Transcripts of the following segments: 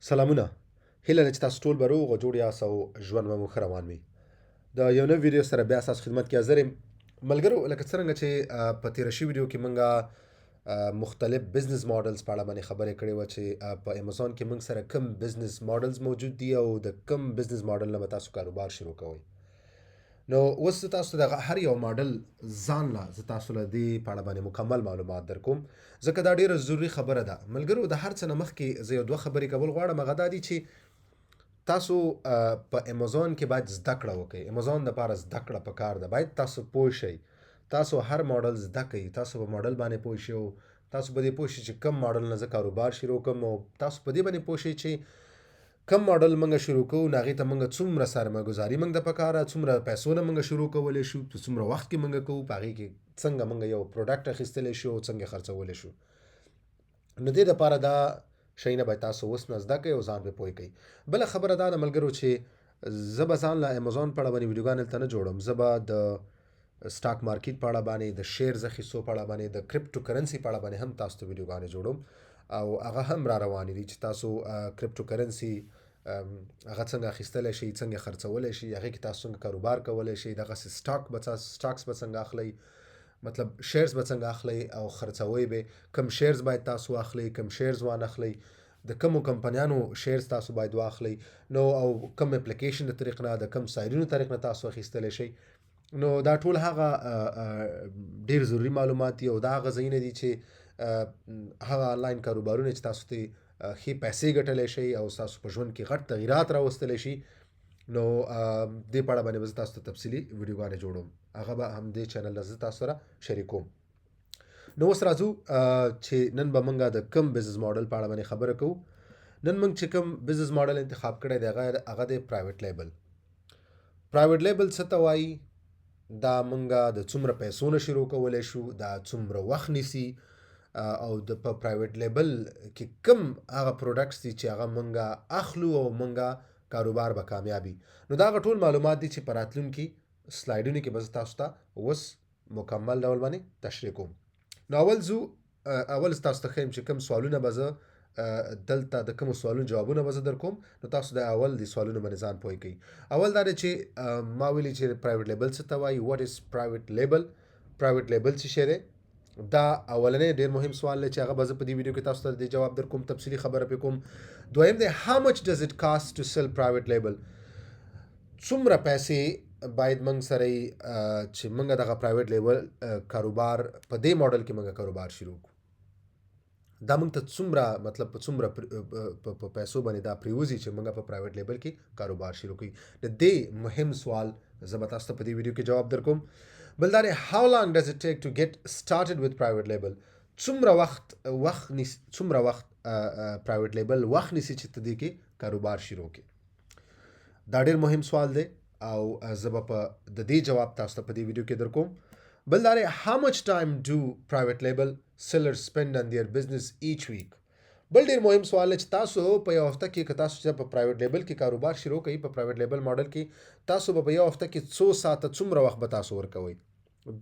سلامونه. هیله ده چې تاسو ټول به روغ او جوړ یاست او ژوند به مو ښه روان وي. د یو نوې ویډیو سره بیا ستاسو خدمت کې حاضر یم. ملګرو، لکه څرنګه چې په تېره شوي ویډیو کې موږ مختلف بزنس ماډلز په اړه باندې خبرې کړې وه چې په امازون کې موږ سره کم بزنس ماډلز موجود دي او د کم بزنس ماډل نه به تاسو کاروبار شروع کوئ. نو اوس زه تاسو ته د هر یو ماډل ځان له زه تاسو له دې په اړه باندې مکمل معلومات درکوم، ځکه دا ډیره ضروري خبره ده. ملګرو، د هر څه نه مخکې زه یو دوه خبرې کول غواړم. هغه دا دي چې تاسو په امازون کې باید زده کړه وکړئ. امازون دپاره زده کړه پکار ده. باید تاسو پوه شئ. تاسو هر ماډل زده کړئ. تاسو په ماډل باندې پوه شئ او تاسو په دې پوه شئ چې کم ماډل نه زه کاروبار شروع کوم، او تاسو په دې باندې پوه شئ چې کم ماډل موږ شروع کوو، نو هغې ته موږ څومره سرمایه‌ګذاري موږ ته پکاره، څومره پیسو نه موږ شروع کولی شو، په څومره وخت کې موږ کوو، په هغې کې څنګه موږ یو پروډکټ اخیستلی شو او څنګه یې خرڅولی شو. نو دې دپاره دا شیونه باید تاسو اوس نه زده کړئ او ځان پرې پوه کړئ. بله خبره دا ده ملګرو چې زه به ځان له امازون په اړه باندې ویډیوګانې دلته نه جوړم. زه به د سټاک مارکیټ په اړه باندې، د شیرز اخیستو په اړه باندې، د کرپټو کرنسي په اړه باندې هم تاسو ته ویډیوګانې جوړوم او هغه هم را روانې دي چې تاسو کرپټو کرنسي هغه څنګه اخیستلی شئ، څنګه خرڅولی شئ، هغې کې تاسو څنګه کاروبار کولی شئ، دغسې سټاکس به څنګه اخلئ، مطلب شیرز به څنګه اخلئ او خرڅوئ به. کم شیرز باید تاسو واخلئ، کم شیرز وانه اخلئ، د کمو کمپنیانو شیرز تاسو باید واخلئ، نو او کم اپلیکیشن د طریق نه، د کم سایډونو طریق نه تاسو اخیستلی شئ. نو دا ټول هغه ډیر ضروري معلومات دي او دا هغه ځایونه دي چې هغه آنلاین کاروبارونه چې تاسو ته ښې پیسې ګټلی شئ او ستاسو په ژوند کې غټ تغیرات راوستلی شي. نو دې په اړه باندې به زه تاسو ته تفصیلي ویډیوګانې جوړوم، هغه به همدې چینل نه زه تاسو سره شریکوم. نو اوس راځو چې نن به موږ د کم بزنس ماډل په اړه باندې خبره کوو. نن موږ چې کم بزنس ماډل انتخاب کړی دی هغه دی پرایویټ لیبل. پرایویټ لیبل څه ته وایي؟ دا موږ د څومره پیسو نه شروع کولی شو، دا څومره وخت نیسي او د په پرایویټ لیبل کې کم هغه پروډکټس دي چې هغه موږ اخلو او موږ کاروبار به کامیابي. نو دا هغه ټول معلومات دي چې په راتلونکي سلایډونو کې به زه تاسو ته اوس مکمل ډول باندې تشریح کوم. نو اول تاسو ته ښیم چې کوم سوالونه به زه دلته د کومو سوالونو جوابونه به زه درکوم. نو تاسو د اول د سوالونو باندې ځان پوه کړئ. اول دا دی چې ما ویلي چې پرایویټ لیبل څه ته وایي. واټ از پرایویټ لیبل؟ پرایویټ لیبل څه شی دی؟ دا اولنی ډیر مهم سوال دی چې هغه به زه په دې ویډیو کې تاسو ته د جواب درکوم، تفصیلي خبره پرې کوم. دویم دی how much does it cost to sell private label؟ څومره پیسې باید موږ سره چې موږ دغه پرایویټ لیبل کاروبار په دې ماډل کې موږ کاروبار شروع کړو. دا موږ ته څومره مطلب په څومره په پیسو باندې دا پریوزي چې موږ په پرایویټ لیبل کې کاروبار شروع کړو. د دې مهم سوال زه به تاسو ته په دې ویډیو کې جواب درکوم. بل دا دی how long does it take to get started with private label؟ څومره وخت پرایویټ لیبل وخت نیسي چې ته دې کې کاروبار شروع کړې. دا ډېر مهم سوال دی او زه به په د دې جواب تاسو ته په دې ویډیو کې درکوم. بل دا دی how much time do private label sellers spend on their business each week؟ بل ډېر مهم سوال دی چې تاسو په یو هفته کې که تاسو چې په پرایویټ لیبل کې کاروبار شروع کوئ، په پرایویټ لیبل ماډل کې تاسو به په یو هفته کې څو ساعته څومره وخت به تاسو ورکوئ.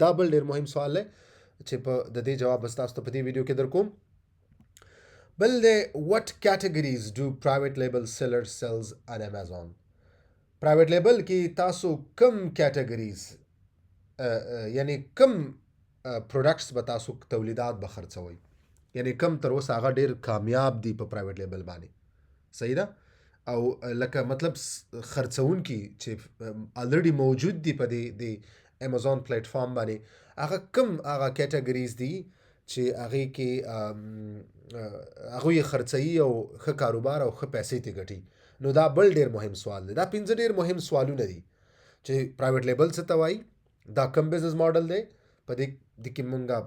دا بل ډېر مهم سوال دی چې په د دې جواب به تاسو ته په دې ویډیو کې درکوم. بل دی what categories do private label sellers sells on Amazon؟ پرایویټ لیبل کې تاسو کم کیټګریز یعنی کم پروډکټس به تاسو تولیدات به خرڅوئ، یعنی کم تر اوسه هغه ډېر کامیاب دي په پرایویټ لیبل باندې. صحیح ده؟ او لکه مطلب خرڅوونکي چې الریډي موجود دي په دې د امازون پلیټ فارم باندې، هغه کم هغه کیټګریز دي چې هغې کې هغوی خرڅوي او ښه کاروبار او ښه پیسې ترې ګټي. نو دا بل ډیر مهم سوال دی. دا 5 ډیر مهم سوالونه دي چې پرایویټ لیبل څه ته وایي، دا کم بزنس ماډل دی، په دې کې مونږه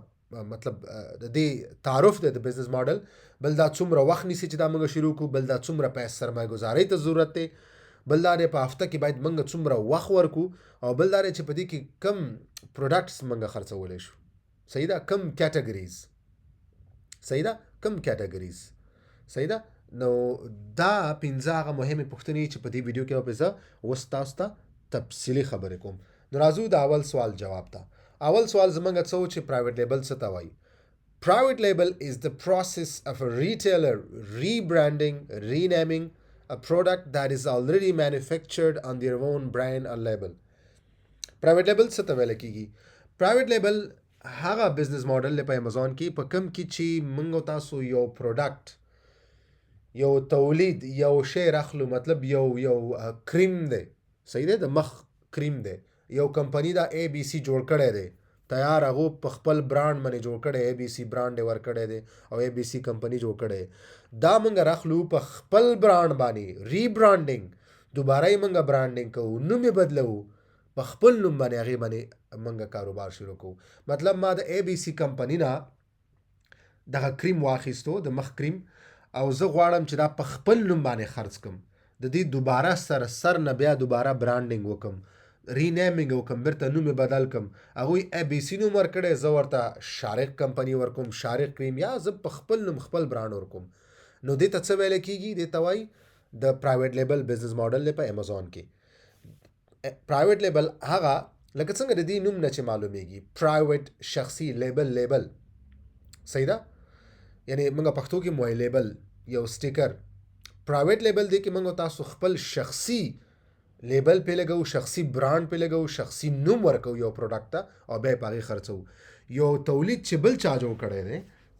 مطلب د دې تعارف دی د بزنس ماډل. بل دا څومره وخت نیسي چې دا مونږ شروع کړو. بل دا څومره پیسې سرمایه گذارۍ ته ضرورت دی. بل دا په هفته کې باید مونږ څومره وخت ورکو. او بل دا چې په دې کې کم پروډکټس مونږ خرڅولی شو. صحیح ده؟ کم کیټګریز. صحیح ده؟ کم کیټګریز. صحیح ده؟ نو دا 5 هغه مهمې پوښتنې چې په دې ویډیو کې به زه اوس تاسو ته تفصیلي خبرې کوم. نو راځو د اول سوال جواب ته. اول سوال زمونږ څه و چې پرایویټ لیبل څه ته وایي. Private label is the process of a retailer rebranding, renaming a product that is already manufactured on their own brand or label. پرایویټ لیبل څه ته ویل کیږي؟ پرایویټ لیبل هغه بزنس ماډل دی په امازون کې په کم کې چې موږ او تاسو یو پروډکټ، یو تولید، یو شی راخلو، مطلب یو کریم دی، صحیح دی، د مخ کریم دی، یو کمپنی دا اے بی سی جوړ کړی دی، تیار هغه په خپل برانډ باندې جوړ کړی، اے بی سی برانډ یې ورکړی دی او اے بی سی کمپنی جوړ کړی، دا موږ راخلو په خپل برانډ باندې ریبرانډینګ، دوباره یې موږ برانډینګ کوو، نوم یې بدلو، په خپل نوم باندې هغې باندې موږ کاروبار شروع کوو. مطلب ما د اے بی سی کمپنی نه دغه کریم واخیستو، د مخ کریم، او زه غواړم چې دا په خپل نوم باندې خرڅ کړم، د دې دوباره سر نه بیا دوباره برانډینګ وکم، رینیمینګ وکم، بیرته نوم یې بدل کم، هغوی اے بی سی نوم ورکړی، زه ورته شارق کمپنی ورکوم، شارق کریم، یا زه په خپل نوم خپل برانډ ورکوم. نو دې ته څه ویل کېږي؟ دې ته وایي د پرایویټ لیبل بزنس ماډل دی په امازون کې. پرایویټ لیبل هغه لکه څنګه د دې نوم نه چې معلومیږي، پرایویټ شخصي، لیبل صحیح ده، یعنی موږ پښتو کې موای لیبل یو سټیکر، پرایویټ لیبل دی کې موږ تاسو خپل شخصي لیبل پې لګو، شخصي برانډ پې لګو، شخصي نوم ورکو یو پروډکټ ته او بیا یې په هغې خرڅو. یو تولید چې بل چا جوړ کړی دی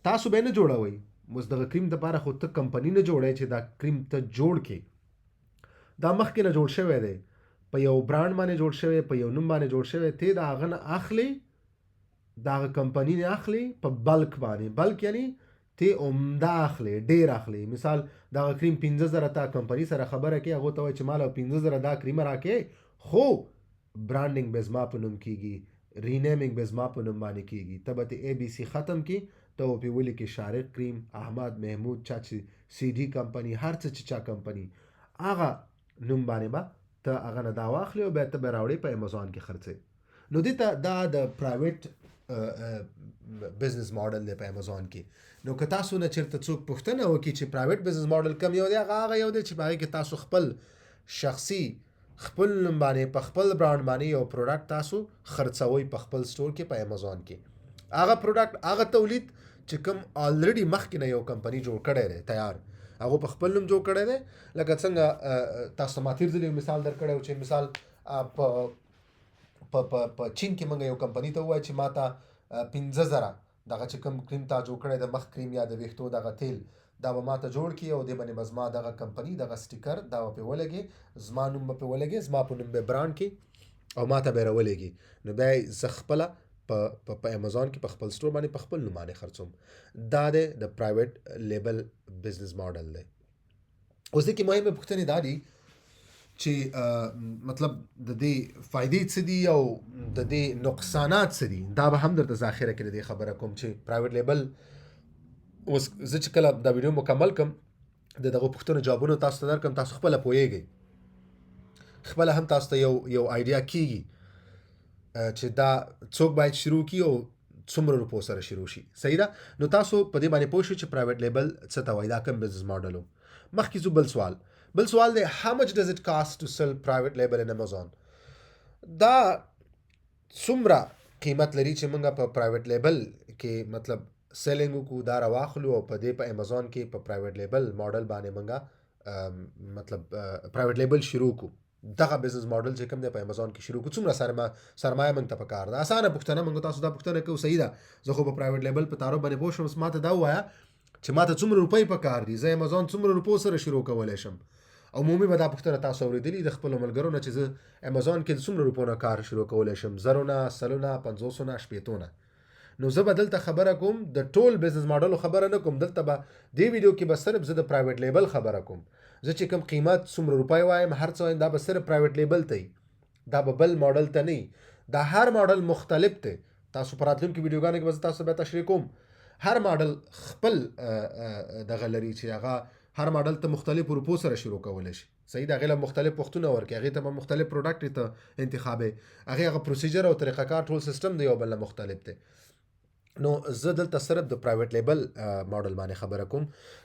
تاسو به یې نه جوړوئ، اوس دغه کریم دپاره خو ته کمپني نه جوړی چې دا کریم ته جوړ کړې، دا مخکې نه جوړ شوی دی، په یو برانډ باندې جوړ شوی، په یو نوم باندې جوړ شوی، ته د هغه نه اخلي، د هغه کمپني نه اخلي په بلک باندې، بلک یعنی ته عمده اخلي، ډیر اخلي. مثال دغه کریم 15,000 تا کمپني سره خبره کوي، هغه ته وایي چې مال 15,000 دا کریم راکې، خو برانډینګ به زما په نوم کیږي، رینیمینګ به زما په نوم باندې کیږي، ته به اے بی سی ختم کی، ته به پې ولیکې شارق کریم، احمد، محمود، چا چې سی ډي کمپني، هر څه چې چا کمپني، هغه نوم باندې به ته هغه نه دا واخلې او بیا ته به راوړې په امازون کې خرڅې. نو دې ته دا د پرایویټ بزنس ماډل دی په امازون کې. نو که تاسو نه چېرته څوک پوښتنه وکړي چې پرایویټ بزنس ماډل کوم یو دی، هغه یو دی چې په هغې کې تاسو خپل شخصي، خپل نوم باندې، په خپل برانډ باندې یو پروډکټ تاسو خرڅوئ په خپل سټور کې په امازون کې. هغه پروډکټ، هغه تولید چې کوم آلریډي مخکې نه یو کمپني جوړ کړی دی تیار، هغه په خپل نوم جوړ کړی دی. لکه څنګه تاسو ما تېر ځل یو مثال درکړی و چې مثال په چین کې موږ یو کمپني ته ووایو چې ما ته 15,000 دغه چې کوم کریم تا جوړ کړی د مخ کریم یا د ویښتو دغه تیل، دا به ما ته جوړ کړي او دې باندې به زما دغه کمپني دغه سټیکر دا به پې ولګي، زما نوم به پې ولګي، زما په نوم به برانډ کې او ما ته به یې راولېږي. نو بیا یې زه خپله په امازون کې په خپل سټور باندې په خپل نوم باندې خرڅوم. دا دی د پرایویټ لیبل بزنس ماډل دی. اوس دې کې مهمې پوښتنې دا دي چې مطلب د دې فائدې څه دي او د دې نقصانات څه دي، دا به هم درته ذخیره کې د دې خبره کوم چې پرایویټ لیبل. اوس زه چې کله دا ویډیو مکمل کم د دغه پوښتنو جوابونه تاسو ته درکړم، تاسو خپله پوهیږئ، خپله هم تاسو ته یو آیډیا کیږي چې دا څوک باید شروع کړي او څومره روپو سره شروع شي. صحیح ده؟ نو تاسو په دې باندې پوه شئ چې پرایویټ لیبل څه ته وایي، دا کوم بزنس ماډل و. مخکې ځو بل سوال دی، how much does it cost to sell private label in Amazon؟ دا څومره قیمت لري چې موږ په پرایویټ لیبل کې مطلب سیلینګ وکړو، دا راواخلو او په دې په امازون کې په پرایویټ لیبل ماډل باندې موږ مطلب پرایویټ لیبل شروع کړو. دغه بزنس ماډل چې کوم دی په امازون کې شروع کړو، څومره سرمایه موږ ته پکار ده؟ اسانه پوښتنه، موږ تاسو دا پوښتنه کوو، صحیح ده، زه خو په پرایویټ لیبل په تعارف باندې پوه شوم، ما ته دا ووایه چې ما ته څومره روپۍ پکار دي، زه امازون څومره روپو سره شروع کولی شم. عمومي به دا پوښتنه تاسو اورېدلي د خپلو ملګرو نه چې زه امازون کې د څومره روپو نه کار شروع کولی شم، 0 نه، 100 نه، 50 نه، 80 نه. نو زه به دلته خبره کوم د ټول بزنس ماډلو خبره نه کوم، دلته به دې ویډیو کې به صرف زه د پرایویټ لیبل خبره کوم. زه چې کوم قیمت څومره روپۍ وایم، هر څه وایم، دا به صرف پرایویټ لیبل ته وي، دا به بل ماډل ته نه وي. دا هر ماډل مختلف دی، تاسو په راتلونکو ویډیوګانو کې به زه تاسو بیا تشریح کوم. هر ماډل خپل دغه لري چې هغه هر ماډل ته مختلف روپو سره شروع کولی شي. صحیح ده، هغې له مختلف وختونه ورکړي، هغې ته به مختلف پروډکټ ته انتخابوي، هغه پروسیجر او طریقه کار ټول سیستم د یو بل نه مختلف دی. نو زه دلته صرف د پرایویټ لیبل ماډل باندې خبره کوم.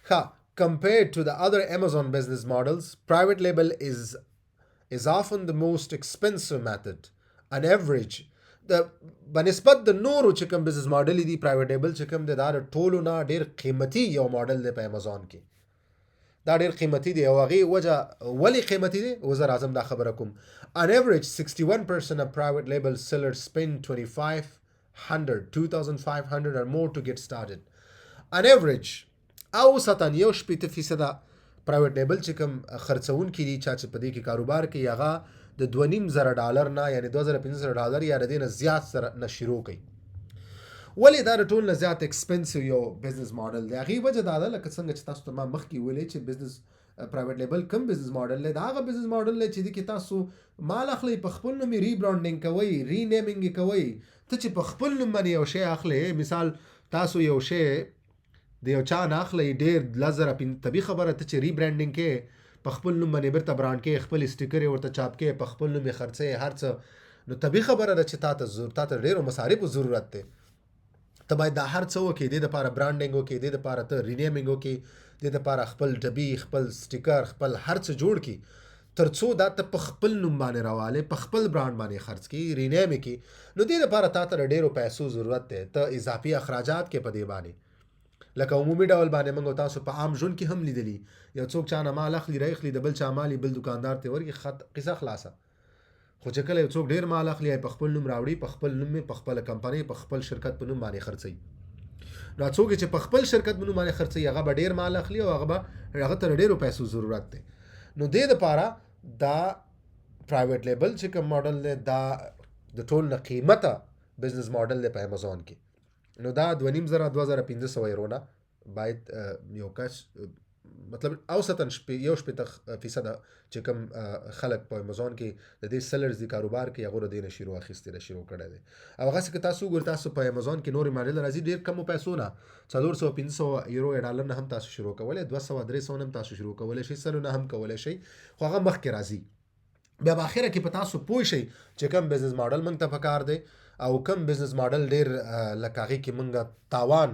ښه، compared to the other Amazon business models, private label is often the most expensive method. On average, د بنسبت د نورو چې کوم بزنس ماډل دي پرایویټ لیبل چې کوم دی دا د ټولو نه ډیر قیمتي یو ماډل دی په امازون کې. دا ډیر قیمتي دی او هغه وجه ولی قیمتي دی وزر اعظم دا خبره کوم. On average 61% of private label sellers spend 2500 or more to get started. On average اوسطا یو 80% پرایویټ لیبل چې کوم خرڅون کړي چې په دې کې کاروبار کوي هغه د $2,500 نه یعنی $2,500 یا د دې نه زیات سره نه شروع کوي. ولې دا د ټول نه زیات ایکسپنسیو یو بزنس ماډل دی؟ هغې وجه دا ده لکه څنګه چې تاسو ته ما مخکې ویلې چې بزنس پرایویټ لیبل کوم بزنس ماډل دی، دا هغه بزنس ماډل دی چې دې کې تاسو مال اخلئ، په خپل نوم یې ریبرانډینګ کوئ، رینیمینګ یې کوئ. ته چې په خپل نوم باندې یو شی اخلئ، مثال تاسو یو شی د یو چا نه اخلئ ډېر 10,000 طبي خبره، ته چې ریبرانډینګ کې په خپل نوم باندې بیرته برانډ کې خپل سټیکر یې ورته چاپ کې په خپل نوم یې خرڅئ هر څه، نو طبي خبره ده چې تا ته ډېرو مصارفو ضرورت دی. ته باید دا هر څه وکړې، دې دپاره برانډینګ وکړې، دې دپاره ته رینیمینګ وکړې، دې دپاره خپل ډبي، خپل سټیکر، خپل هر څه جوړ کړي تر څو دا ته په خپل نوم باندې راوالې، په خپل برانډ باندې خرڅ کړي، رینیم یې کړي. نو دې دپاره تا ته د ډېرو پیسو ضرورت دی. ته اضافي اخراجات کې په دې باندې لکه عمومي ډول باندې موږ تاسو په عام ژوند کې هم لیدلي، یو څوک چا نه مال اخلي راخلي د بل چا مالي بل دکاندار ته ورکړي، قصه خلاصه. خو چې کله یو څوک ډېر مال اخلي په خپل نوم راوړي، په خپل نوم، په خپل کمپنۍ، په خپل شرکت په نوم باندې خرڅوي، نو څوک چې په خپل شرکت په نوم باندې خرڅوي هغه به ډېر مال اخلي او هغه ته ډېرو پیسو ضرورت دی. نو دې دپاره دا پرایویټ لیبل چې کوم ماډل دی دا د ټول نه قیمته بزنس ماډل دی په امازون کې. نو دا 2,500 یورو نه باید یو کس مطلب اوسطا 1% چې کوم خلک په امازون کې د دې سیلرز دی کاروبار کې هغه د دې نه شروع کړی دی. او هغه که تاسو ګور تاسو په امازون کې نور ماډل راځي ډېر کم پیسو نه 400-500 یورو یا ډالر نه هم تاسو شروع کولای، 200-300 هم تاسو شروع کولای شئ، 100 نه هم کولای شئ، خو هغه مخکې راځي. بیا په اخره کې په تاسو پوه شئ چې کوم بزنس ماډل موږ ته پکار دی او کوم بزنس ماډل ډېر لکه هغې کې موږ تاوان.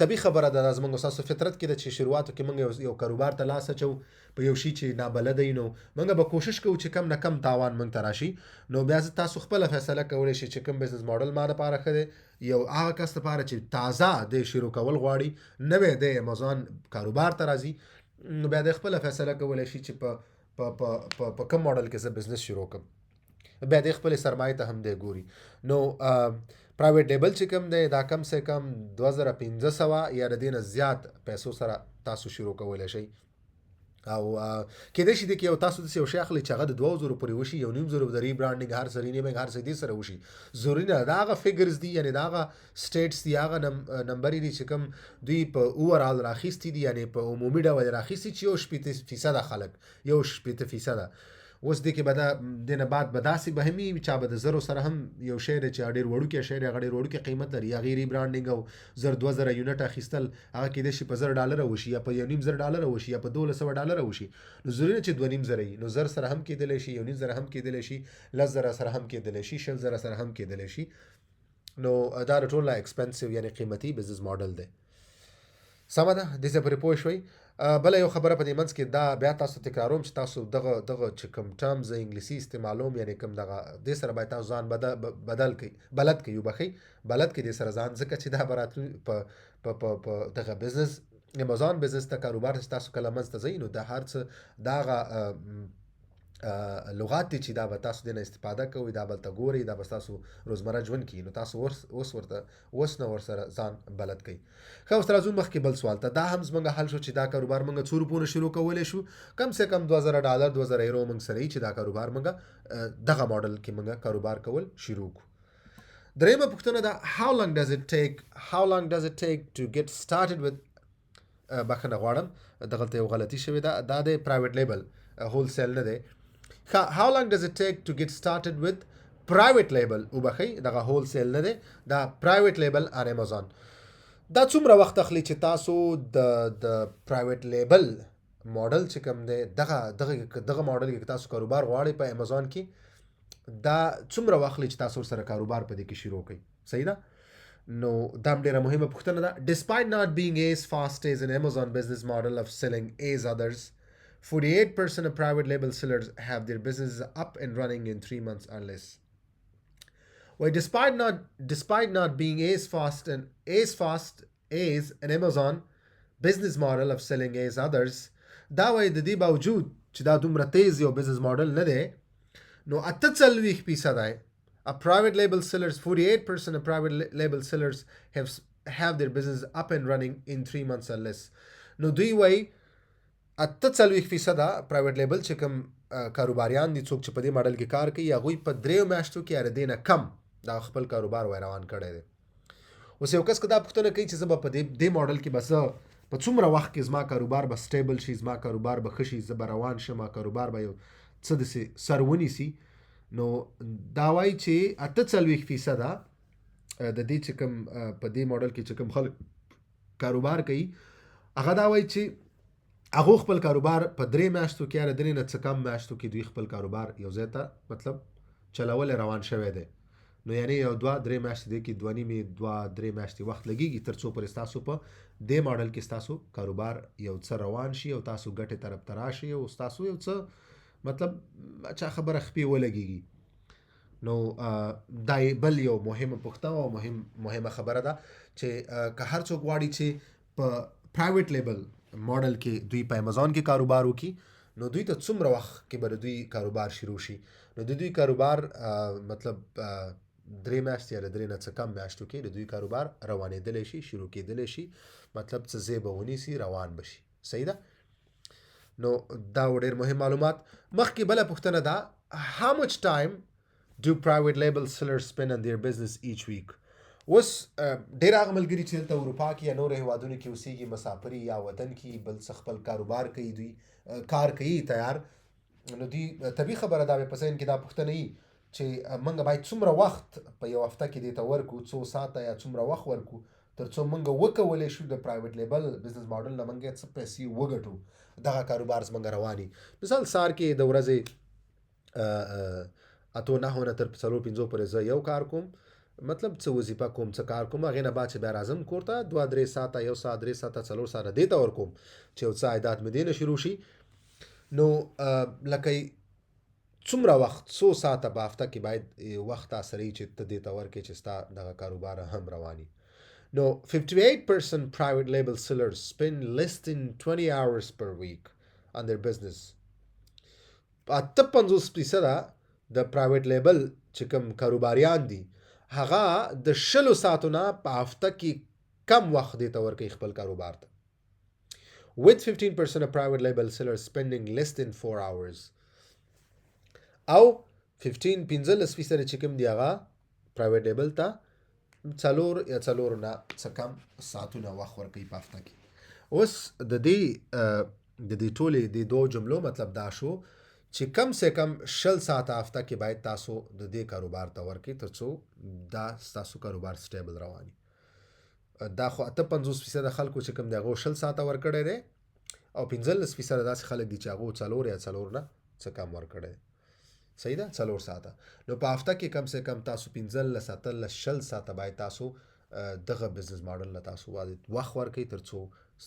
طبي خبره ده زموږ ستاسو فطرت کې ده چې شروعاتو کې موږ یو کاروبار ته لاس اچو په یو شي چې نابلده یو، نو موږ به کوشش کوو چې کم نه کم تاوان موږ ته راشي. نو بیا تاسو خپله فیصله کولی شئ چې کوم بزنس ماډل ما دپاره ښه دی. یو هغه کس دپاره چې تازه د شروع کول غواړي، نوی د امازون کاروبار ته راځي، نو بیا د خپله فیصله کولی شي چې په کوم ماډل کې زه بزنس شروع کړم، بیا د خپل سرمایې ته هم دی ګوري. نو پرایویټ لیبل چې کوم دی دا کم سے کم 2,500 یا د دې نه زیات پیسو سره تاسو شروع کولی شئ. او کېدای شي کې یو تاسو داسې یو شی اخلئ چې هغه د 2,000 پورې وشي، 1,500 د ریبرانډینګ هر څه رینیمینګ هر څه دې سره وشي. ضروري نه دا هغه فګرز دي، یعنی دا هغه سټیټس دي، هغه نمبرې دي چې کوم دوی په اوورال راخیستي دي، یعنی په عمومي ډول راخیستي چې 80% خلک 80%. اوس دې کې به دا د نه بعد به داسې به هم وي چا به د زرو سره هم یو شی دی چې ډېر وړوکی شی دی، هغه ډېر وړوکی قیمت لري، هغې ریبرانډینګ او 1,000-2,000 یونټ اخیستل هغه کېدای شي په $1,000 وشي یا په $1,500 وشي یا په $1,200 وشي. نو ضروري نه چې 2,500 وي، نو 1,000 سره هم کېدلی شي، 1,500 هم کېدلی شي، 10,000 سره هم کېدلی شي، 20,000 سره هم کېدلی شي. نو دا د ټول نه ایکسپنسیو یعنی قیمتي بزنس ماډل دی. سمه ده، دې ځای پورې پوه شوئ. بله یو خبره په دې منځ کې دا بیا تاسو تکراروم چې تاسو دغه چې کوم ټرمز انګلیسي استعمالوم، یعنی کوم دغه دې سره باید تاسو ځان بلد کړئ بلد کړئ دې سره ځان، ځکه چې دا به راتلو په دغه بزنس امازون بزنس ته کاروبار چې تاسو کله منځ ته ځئ، نو دا هر څه دا هغه لغات دي چې دا به تاسو دې نه استفاده کوئ، دا به ته ګورئ، دا به تاسو روزمره ژوند کې، نو تاسو اوس نه ورسره ځان بلد کړئ. ښه اوس راځو مخکې بل سوال ته. دا هم زموږ حل شو چې دا کاروبار موږ څو روپونه شروع کولی شو؟ کم سے کم $2,000 2,000 یورو موږ سره چې دا کاروبار موږ دغه ماډل کې موږ کاروبار کول شروع کړو. درېیمه پوښتنه ده how long does it take to get started with بخښنه غواړم دغلته یو غلطي شوې ده، دا د پرایویټ لیبل هول سیل نه دی. How long does it take to get started with private label؟ وبخښئ دغه هول سیل نه دی، دا پرایویټ لیبل on Amazon. دا څومره وخت اخلي چې تاسو د پرایویټ لیبل ماډل چې کوم دی دغه ماډل کې تاسو کاروبار غواړئ په امازون کې، دا څومره وخت اخلي چې تاسو سره کاروبار په دې کې شروع کړئ؟ صحیح ده؟ نو دا ډېره مهمه پوښتنه ده. Despite not being as fast as an Amazon business model of selling as others, 48% of private label sellers have their businesses up and running in 3 months or less. Why despite not being as fast as an Amazon business model of selling as others, دا وای د دې باوجود چې دا دومره تیز یو بزنس ماډل نه دی نو 48% of private label sellers 48% of private label sellers have their business up and running in 3 months or less. نو دوی وای 48% پرایویټ لیبل چې کوم کاروباریان دي څوک چې په دې ماډل کې کار کوي هغوی په 3 میاشتو کې اره دینه کم دا خپل کاروبار وای روان کړی دی. اوس یو کس که دا پوښتنه کوي چې زه به په دې ماډل کې بس په څومره وخت کې زما کاروبار به سټیبل شي، زما کاروبار به ښه شي، زه به روان شم، کاروبار به یو څه داسې سر ونیسي، نو دا وایي چې 48% د دې چې کوم په دې ماډل کې چې کوم خلک کاروبار کوي هغه دا وایي چې هغه خپل کاروبار په 3 میاشتو کې یا 3 نه څه کم میاشتو کې دوی خپل کاروبار یو ځای ته مطلب چلول روان شوی دی. نو یعنی یو 2-3 میاشتې دی کې 2.5-3 میاشتې وخت لګیږي تر څو پر تاسو په دې ماډل کې تاسو کاروبار یو څه روان شي او تاسو ګټه طرف ته راشي او تاسو یو څه مطلب چا خبره خپې ولګیږي. نو دا بل یو مهمه پوښتنه او مهمه خبره ده چې که هر څوک غواړي چې په پرایویټ لیبل ماډل کې دوی په امازون کې کاروبار وکړي نو دوی ته څومره وخت کې به دوی کاروبار شروع شي. نو دوی کاروبار مطلب 3 میاشتې یا 3 نه څه کم میاشتو کې دوی کاروبار روانېدلی شي، شروع کېدلی شي، مطلب څه ځای به ونیسي، روان بشي. صحیح ده؟ نو دا ډېر مهم معلومات. مخکې بله پوښتنه ده how much time do private label sellers spend on their business each week؟ اوس ډېر هغه ملګري چې دلته اروپا کې یا نورو هېوادونو کې اوسېږي، مسافري یا وطن کې بل څه خپل کاروبار کوي، دوی کار کوي تیار، نو دوی طبیعي خبره ده په ذهن کې دا پوښتنه وي چې موږ باید څومره وخت په یو هفته کې دې ته ورکو، څو ساعته یا څومره وخت ورکو تر څو موږ وکولی شو د پرایویټ لیبل بزنس ماډل نه موږ څه پیسې وګټو، دغه کاروبار زموږ رواني. مثال سهار کې د ورځې 8-9 نه تر 4-5 پورې زه یو کار کوم، مطلب څه وظیفه کوم، څه کار کوم، هغې نه بعد چې بیا راځم کور ته 2-3 ساعته 1 ساعت 3 ساعته 4 ساعته دې ته ورکوم چې یو څه عایدات مې دې نه شروع شي. نو لکه څومره وخت، څو ساعته په هفته کې باید وخت تاسو لري چې ته دې ته ورکړې چې ستا دغه کاروبار هم رواني. نو 58% private label sellers spend less than 20 hours per week on their business. 58% د پرایویټ لیبل چې کوم کاروباریان دي هغه د 20 ساعتو نه په هفته کې کم وخت دې ته ورکوي خپل کاروبار ته. With 15% of private label sellers spending less than 4 hours. او 15% چې کوم دی هغه پرایویټ لیبل ته 4 یا 4 نه څه کم ساعتونه وخت ورکوي په هفته کې. اوس د دې ټولې د دوه جملو مطلب دا شو چې کم سے کم 20 ساعته هفته کې باید تاسو د دې کاروبار ته ورکړئ تر څو دا تاسو کاروبار سټیبل رواني. دا خو 58% خلکو چې کوم دی هغه 20 ساعته ورکړی دی او 15% داسې خلک دي چې هغه 4 یا 4 نه څه کم ورکړی دی. صحیح ده؟ 4 ساعته. نو په هفته کې کم سے کم تاسو 15-20 ساعته باید تاسو دغه بزنس ماډل له تاسو وخت ورکړئ تر څو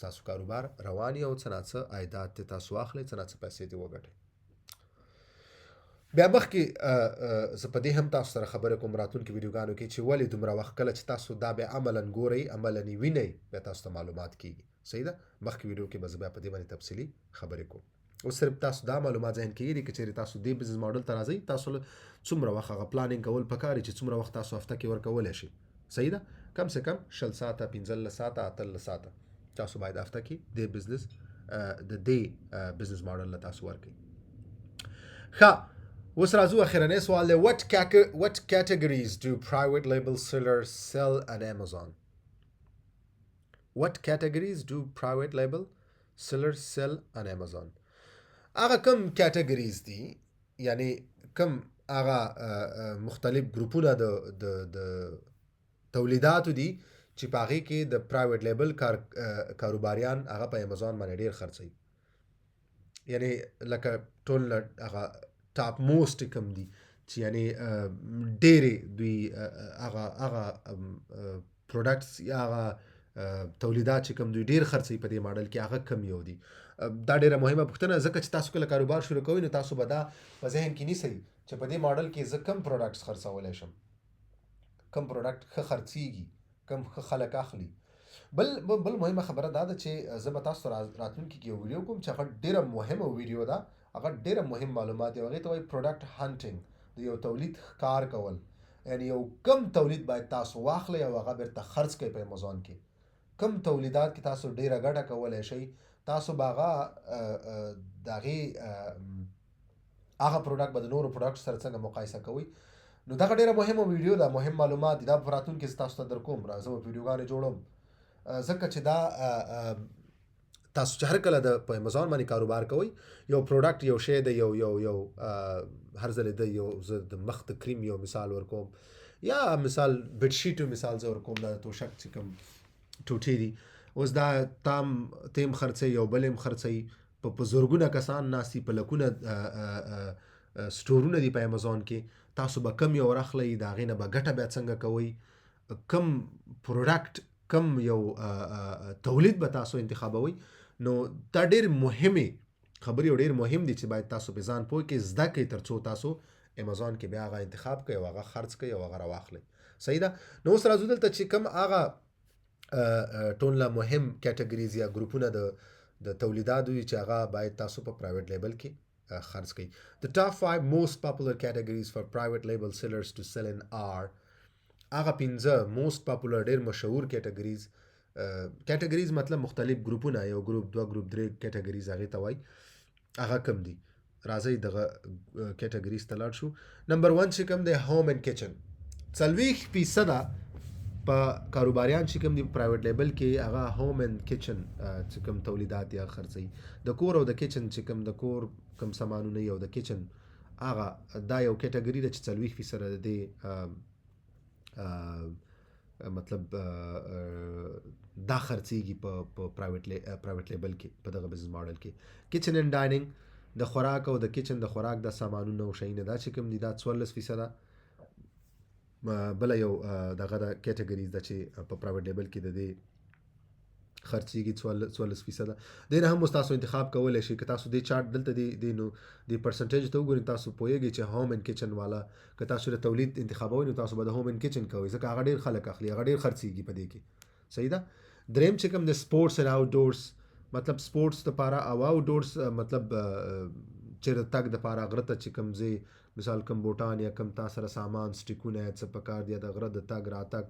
تاسو کاروبار رواني او څه نه څه عایدات تاسو واخلئ، څه نه څه پیسې دې وګټئ. بیا مخکې زه په دې هم تاسو سره خبرې کوم راتلونکي ویډیوګانو کې چې ولې دومره وخت کله چې تاسو دا بیا عملاً ګورئ، عملاً یې وینئ، بیا تاسو ته معلومات کېږي. صحیح ده؟ مخکې ویډیو کې به زه بیا په دې باندې تفصیلي خبرې کوم. اوس صرف تاسو دا معلومات ذهن کې لري که چېرې تاسو دې بزنس ماډل ته راځئ، تاسو څومره وخت هغه پلانینګ کول پکار دي چې څومره وخت تاسو هفته کې ورکولی شئ. صحیح ده؟ کم سے کم 20 ساعته 15 ساعته 18 ساعته تاسو باید هفته کې د دې بزنس ماډل له تاسو ورکړئ. ښه، اوس راځو اخرنی سوال دی. What categories do private label sellers sell on Amazon? What categories do private label sellers sell on Amazon? هغه کم کیټګریز دي، یعنی کم هغه مختلف ګروپونه د تولیداتو دي چې په هغې کې د پرایویټ لیبل کاروباریان هغه په امازون باندې ډېر خرڅوي. یعنی لکه ټول هغه ټاپ موسټ کم دي چې یعنی ډېرې دوی هغه پروډکټس یا هغه تولیدات چې کوم دوی ډېر خرڅوي په دې ماډل کې هغه کم یو دي. دا ډېره مهمه پوښتنه، ځکه چې تاسو کله کاروبار شروع کوئ نو تاسو به دا په ذهن کې نیسئ چې په دې ماډل کې زه کم پروډکټس خرڅولی شم. کم پروډکټ ښه خرڅیږي، کم ښه خلک اخلي. بل مهمه خبره دا ده چې زه به تاسو ته راتلونکي کې یو ویډیو کوم چې هغه ډیره مهمه ویډیو ده، هغه ډیره مهم معلومات دي. هغې ته وایي پروډکټ هانټینګ، د یو تولید ښکار کول. یعنی یو کم تولید باید تاسو واخلئ او هغه بیرته خرڅ کړئ په امازون کې. کم تولیدات کې تاسو ډیره ګټه کولی شئ، تاسو به هغه د هغې هغه پروډکټ به د نورو پروډکټ سره څنګه مقایسه کوئ. نو دغه ډیره مهمه ویډیو ده، مهم معلومات دي. دا په راتلونکي کې تاسو ته در کوم، راځه به ویډیوګانې جوړوم، ځکه چې دا تاسو چې هر کله د په امازون باندې کاروبار کوئ، یو پروډکټ یو شی دی، یو هر ځل د یو زه د مخ د کریم یو مثال ورکوم، یا مثال بیډ شیټ مثال زه ورکوم، دا د توشک چې کوم ټوټې دي، اوس دا تیم خرڅوي، یو بل هم خرڅوي، په زرګونه کسان ناستي، په لکونه سټورونه دي په امازون کې. تاسو به کم یو راخلئ، د هغې نه به ګټه بیا څنګه کوئ، کم پروډکټ کم یو تولید به تاسو انتخابوئ. نو دا ډېر مهمې خبرې او ډېر مهم دي چې باید تاسو په ځان پوه کې زده کړئ، تر څو تاسو امازون کې بیا هغه انتخاب کړئ او هغه خرڅ کړئ او هغه راواخلئ. صحیح ده. نو اوس راځو دلته چې کوم هغه ټولنه مهم کیټګریز یا ګروپونه د تولیداتو دي چې هغه باید تاسو په پرایویټ لیبل کې خرڅ کړئ. The top 5 most popular categories for private label sellers to sell in are، هغه 15 most popular ډېر مشهور کیټګریز مطلب مختلف ګروپونه، یو ګروپ، دوه ګروپ، درې کیټګریز هغې ته وایي. هغه کم دي؟ راځئ دغه کیټګریز ته لاړ شو. نمبر 1 چې کوم دی، هوم اینډ کچن. 40% په کاروباریان چې کوم دي په پرایویټ لیبل کې، هغه هوم اینډ کچن چې کوم تولیدات یا خرڅوي، د کور او د کچن چې کوم د کور کوم سامانونه او د کچن، هغه دا یو کیټګري ده چې 40% د دې مطلب دا خرڅیږي په پرایویټ لیبل کې، په دغه بزنس ماډل کې. کچن اینډ ډایننګ، د خوراک او د کچن د خوراک د سامانونه او شیونه، دا چې کوم دي دا 14%. بله یو دغه د کیټګریز ده چې په پرایویټ لیبل کې د دې خرڅیږي 14%. دې نه هم تاسو انتخاب کولی شئ. که تاسو دې چارټ دلته نو د پرسنټیج ته وګورئ، تاسو پوهیږئ چې هوم اینډ کچن والا، که تاسو د تولید انتخابوئ نو تاسو به د هوم اینډ کچن کوئ، ځکه هغه ډېر خلک اخلي، هغه ډېر خرڅیږي په دې کې. صحیح ده. دریم چې کوم د سپورټس اینډ آوټ ډورس، مطلب سپورټس دپاره او آوټ ډورس مطلب چېرته تګ دپاره، غره ته چې کوم ځای، مثال کم بوټان یا کم تا سره سامان سټیکونه څه پکار دي، د غره د تګ راتګ،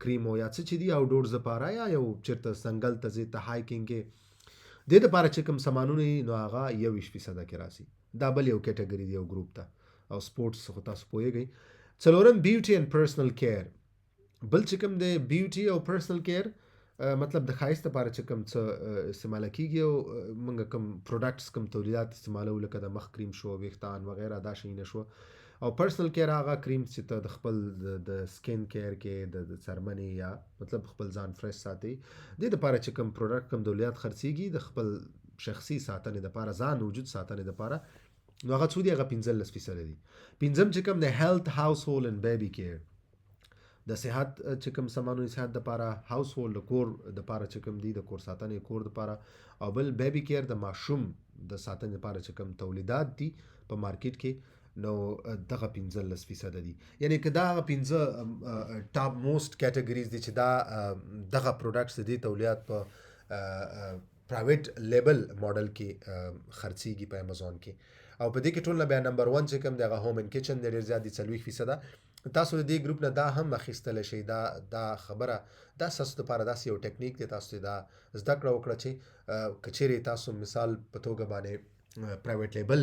کریم او یا څه چې دي آوټ ډورز دپاره، یا یو چېرته ځنګل ته ځئ ته هایکینګ کې، دې دپاره چې کوم سامانونه وي نو هغه 21% کې راسي. دا بل یو کیټګري دی، یو ګروپ ته. او سپورټس خو تاسو پوهیږئ. څلورم بیوټي اینډ پرسنل کیر. بل چې کوم دی بیوټي او پرسنل کیر، مطلب د ښایست لپاره چې کوم څه استعماله کېږي، او موږ کوم پروډکټس کوم تولیدات استعمالوو، لکه د مخ کریم شو، ویښتان وغیره، دا شیونه شو. او پرسنل کیر هغه کریم چې ته د خپل د سکین کیر کې د څرمنې یا مطلب خپل ځان فرش ساتي، دې دپاره چې کوم پروډکټ کوم تولیدات خرڅېږي د خپل شخصي ساتنې دپاره، ځان وجود ساتنې دپاره، نو هغه څو دي؟ هغه 15% دي. پنځم چې کوم د هیلث، هاوس هولډ اینډ بیبي کیر، د صحت چې کوم سامانونه، صحت دپاره، هاوس هولډ د کور دپاره چې کوم دي، د کور ساتنې کور دپاره، او بل بیبي کیر د ماشوم د ساتنې دپاره چې کوم تولیدات دي په مارکیټ کې، نو دغه 15% دي. یعنی که دا هغه 15 ټاپ موست کیټګریز دي چې دا دغه پروډکټس دي تولیدات په پرایویټ لیبل ماډل کې خرڅیږي په امازون کې. او په دې کې ټول نه بیا نمبر 1 چې کوم دی هغه هوم اینډ کچن دی، ډېر زیات دي 40%. تاسو د دې ګروپ نه دا هم اخیستلی شئ. دا خبره دا ستاسو دپاره داسې یو ټیکنیک دی، تاسو دا زده کړه وکړه چې که چیرې تاسو مثال په توګه باندې پرایویټ لیبل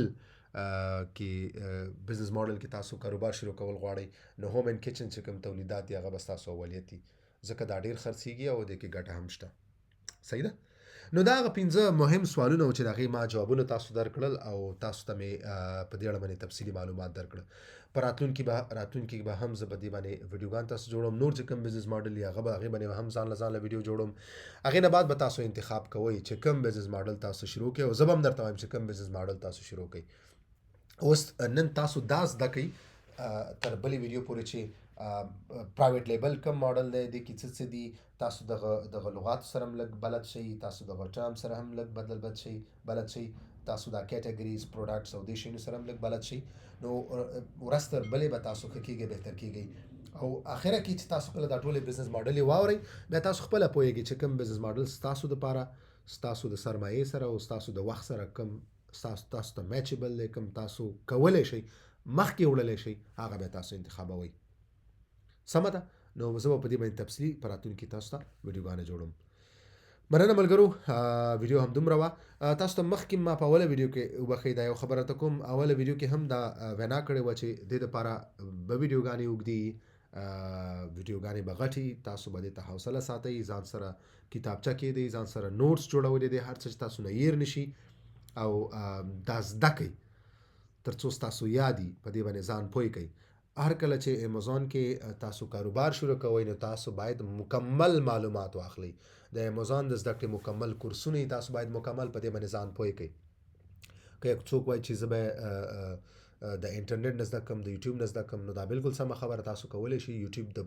کې بزنس ماډل کې تاسو کاروبار شروع کول غواړئ، نو هوم اینډ کچن چې کوم تولیدات دي هغه به ستاسو اولیت دي، ځکه دا ډېر خرڅېږي او دې کې ګټه هم شته. صحیح ده. نو دا هغه 15 مهم سوالونه و چې د هغې ما جوابونه تاسو درکړل، او تاسو ته مې په دې اړه باندې تفصیلي معلومات درکړل. په راتلونکي به هم زه په دې باندې ویډیوګان تاسو جوړوم، نور چې کوم بزنس ماډل یا هغې باندې هم ځان له ویډیو جوړوم. هغې نه بعد به تاسو انتخاب کوئ چې کوم بزنس ماډل تاسو شروع کړئ، او زه به هم درته وایم چې کوم بزنس ماډل تاسو شروع کړئ. اوس نن تاسو دا زده کړئ تر بلې ویډیو پورې چې پرایویټ لیبل کوم ماډل دی، دې کې څه دي، تاسو دغه لغاتو سره هم لږ بلد شئ، تاسو دغه ټرم سره هم لږ بلد شئ، تاسو دا کیټګریز، پروډکټس او دې شیانو سره هم لږ بلد شئ. نو ورځ تر بلې به تاسو ښه کېږئ، بهتر کېږئ. او اخره کې چې تاسو خپل دا ټول بزنس ماډل واوري بیا تاسو خپل پوهیږئ چې کوم بزنس ماډل تاسو د پاره تاسو د سرمایه سره او تاسو د وخت سره کوم تاسو ته میچبل دی، کوم تاسو کولای شئ مخکې وړلی شئ، هغه بیا تاسو انتخابوئ. سمه ده. نو زه به په دې باندې تفصیلي په راتلونکي تاسو ته ویډیوګانې جوړوم. مننه ملګرو، ویډیو هم دومره وه. تاسو ته مخکې ما په اوله ویډیو کې وبښئ دا یو خبره ته کوم، اوله ویډیو کې هم دا وینا کړې وه چې دې دپاره به ویډیوګانې اوږدې ویډیوګانې به غټې، تاسو به دې ته حوصله ساتئ، ځان سره کتابچه کېږدئ، ځان سره نوټس جوړولې دی، هر څه چې تاسو نه هیر نشي او دا زده کئ تر څو ستاسو یادي، په دې باندې ځان پوه کئ. هر کله چې امیزون کې تاسو کاروبار شروع کوئ نو تاسو باید مکمل معلومات واخلئ. د امیزون د زده کړې مکمل کورسونه تاسو باید مکمل په دې باندې ځان پوه کئ. که څوک وایي چې زه به د انټرنیټ نه زده کړم، د یوټیوب نه زده کړم، نو دا بالکل سمه خبره. تاسو کولی شئ یوټیوب د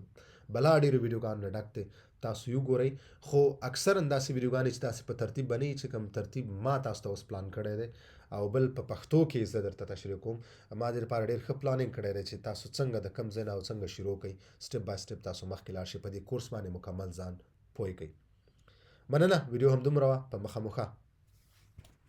بلا ډېرو ویډیوګانو نه ډک دی، تاسو یې وګورئ. خو اکثرا داسې ویډیوګانې چې داسې په ترتیب به نه وي چې کوم ترتیب ما تاسو ته اوس پلان کړی دی، او بل په پښتو کې زه درته تشریح کوم. ما دې لپاره ډېر ښه پلانینګ کړی دی چې تاسو څنګه د کوم ځای نه او څنګه شروع کړئ، سټپ بای سټپ تاسو مخکې لاړ شئ، په دې کورس باندې مکمل ځان پوه کړئ. مننه، ویډیو هم دومره وه. په مخه